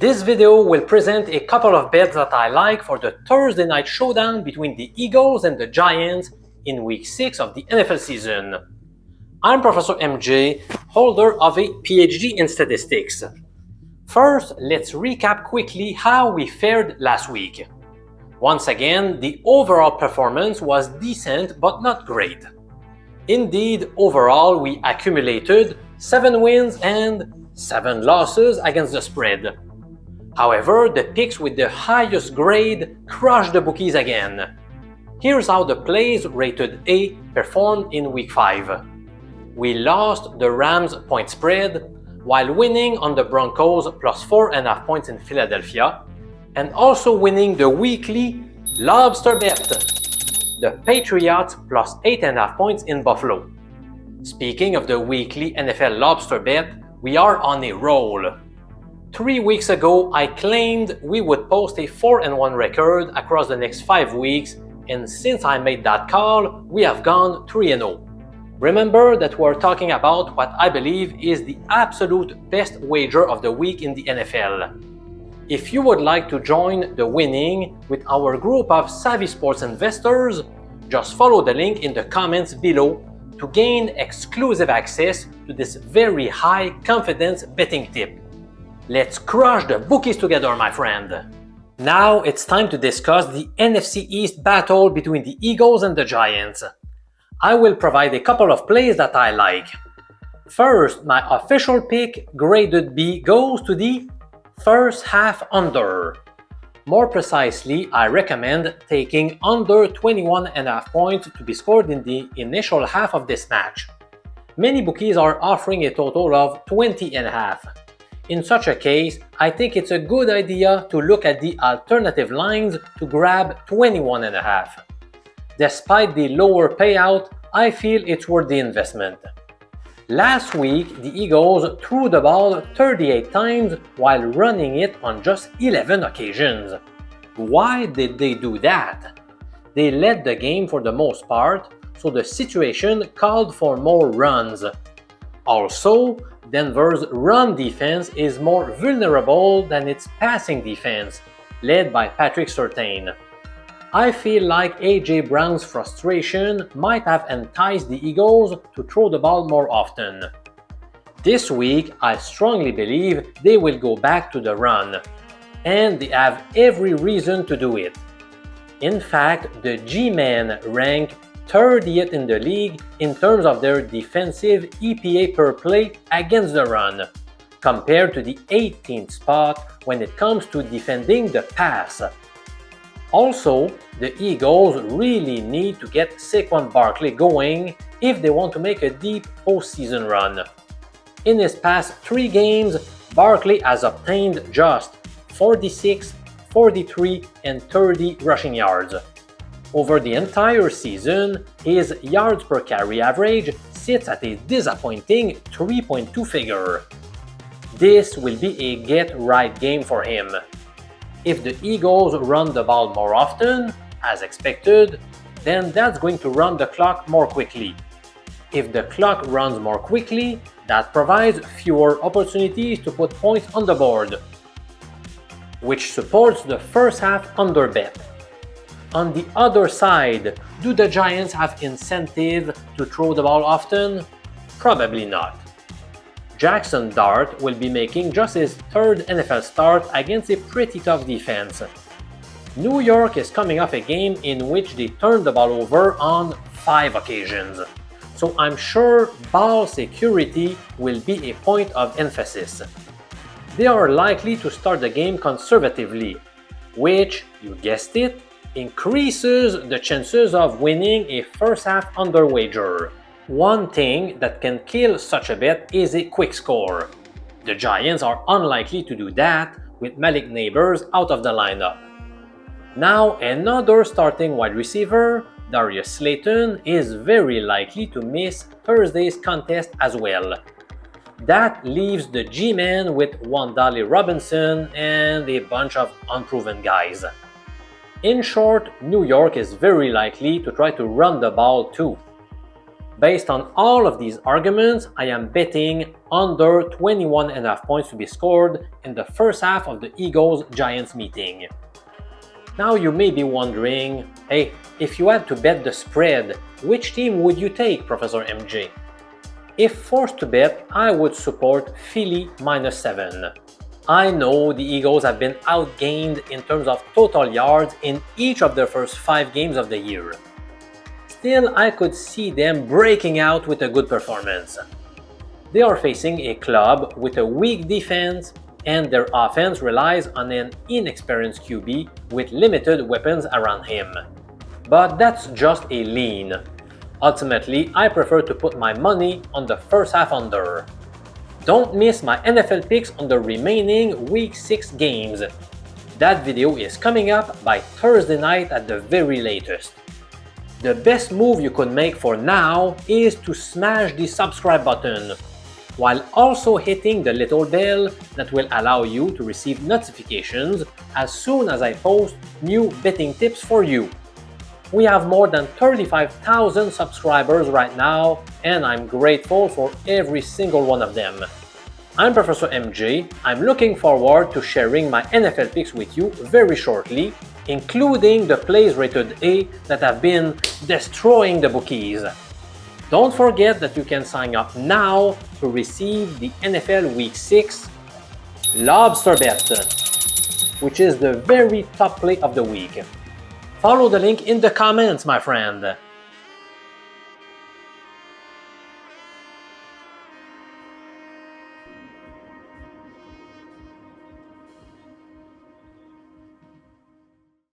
This video will present a couple of bets that I like for the Thursday night showdown between the Eagles and the Giants in Week 6 of the NFL season. I'm Professor MJ, holder of a PhD in statistics. First, let's recap quickly how we fared last week. Once again, the overall performance was decent but not great. Indeed, overall we accumulated 7 wins and 7 losses against the spread. However, the picks with the highest grade crushed the bookies again. Here's how the plays rated A performed in Week 5. We lost the Rams point spread while winning on the Broncos plus 4.5 points in Philadelphia, and also winning the weekly LOBSTER bet, the Patriots plus 8.5 points in Buffalo. Speaking of the weekly NFL LOBSTER bet, we are on a roll. 3 weeks ago, I claimed we would post a 4-1 record across the next 5 weeks, and since I made that call, we have gone 3-0. Remember that we're talking about what I believe is the absolute best wager of the week in the NFL. If you would like to join the winning with our group of savvy sports investors, just follow the link in the comments below to gain exclusive access to this very high confidence betting tip. Let's crush the bookies together, my friend! Now it's time to discuss the NFC East battle between the Eagles and the Giants. I will provide a couple of plays that I like. First, my official pick, graded B, goes to the first half under. More precisely, I recommend taking under 21.5 points to be scored in the initial half of this match. Many bookies are offering a total of 20.5. In such a case, I think it's a good idea to look at the alternative lines to grab 21.5. Despite the lower payout, I feel it's worth the investment. Last week, the Eagles threw the ball 38 times while running it on just 11 occasions. Why did they do that? They led the game for the most part, so the situation called for more runs. Also, Denver's run defense is more vulnerable than its passing defense, led by Patrick Surtain. I feel like A.J. Brown's frustration might have enticed the Eagles to throw the ball more often. This week, I strongly believe they will go back to the run, and they have every reason to do it. In fact, the G-Men rank 30th in the league in terms of their defensive EPA per play against the run, compared to the 18th spot when it comes to defending the pass. Also, the Eagles really need to get Saquon Barkley going if they want to make a deep postseason run. In his past 3 games, Barkley has obtained just 46, 43, and 30 rushing yards. Over the entire season, his yards per carry average sits at a disappointing 3.2 figure. This will be a get-right game for him. If the Eagles run the ball more often, as expected, then that's going to run the clock more quickly. If the clock runs more quickly, that provides fewer opportunities to put points on the board, which supports the first half under bet. On the other side, do the Giants have incentive to throw the ball often? Probably not. Jackson Dart will be making just his 3rd NFL start against a pretty tough defense. New York is coming off a game in which they turned the ball over on 5 occasions, so I'm sure ball security will be a point of emphasis. They are likely to start the game conservatively, which, you guessed it, increases the chances of winning a first half under wager. One thing that can kill such a bet is a quick score. The Giants are unlikely to do that with Malik Neighbors out of the lineup. Now, another starting wide receiver, Darius Slayton, is very likely to miss Thursday's contest as well. That leaves the G-Men with Wandale Robinson and a bunch of unproven guys. In short, New York is very likely to try to run the ball too. Based on all of these arguments, I am betting under 21.5 points to be scored in the first half of the Eagles-Giants meeting. Now you may be wondering, hey, if you had to bet the spread, which team would you take, Professor MJ? If forced to bet, I would support Philly -7. I know the Eagles have been outgained in terms of total yards in each of their first 5 games of the year. Still, I could see them breaking out with a good performance. They are facing a club with a weak defense, and their offense relies on an inexperienced QB with limited weapons around him. But that's just a lean. Ultimately, I prefer to put my money on the first half under. Don't miss my NFL picks on the remaining Week 6 games. That video is coming up by Thursday night at the very latest. The best move you could make for now is to smash the subscribe button, while also hitting the little bell that will allow you to receive notifications as soon as I post new betting tips for you. We have more than 35,000 subscribers right now, and I'm grateful for every single one of them. I'm Professor MJ. I'm looking forward to sharing my NFL picks with you very shortly, including the plays rated A that have been destroying the bookies. Don't forget that you can sign up now to receive the NFL Week 6 LOBSTER bet, which is the very top play of the week. Follow the link in the comments, my friend.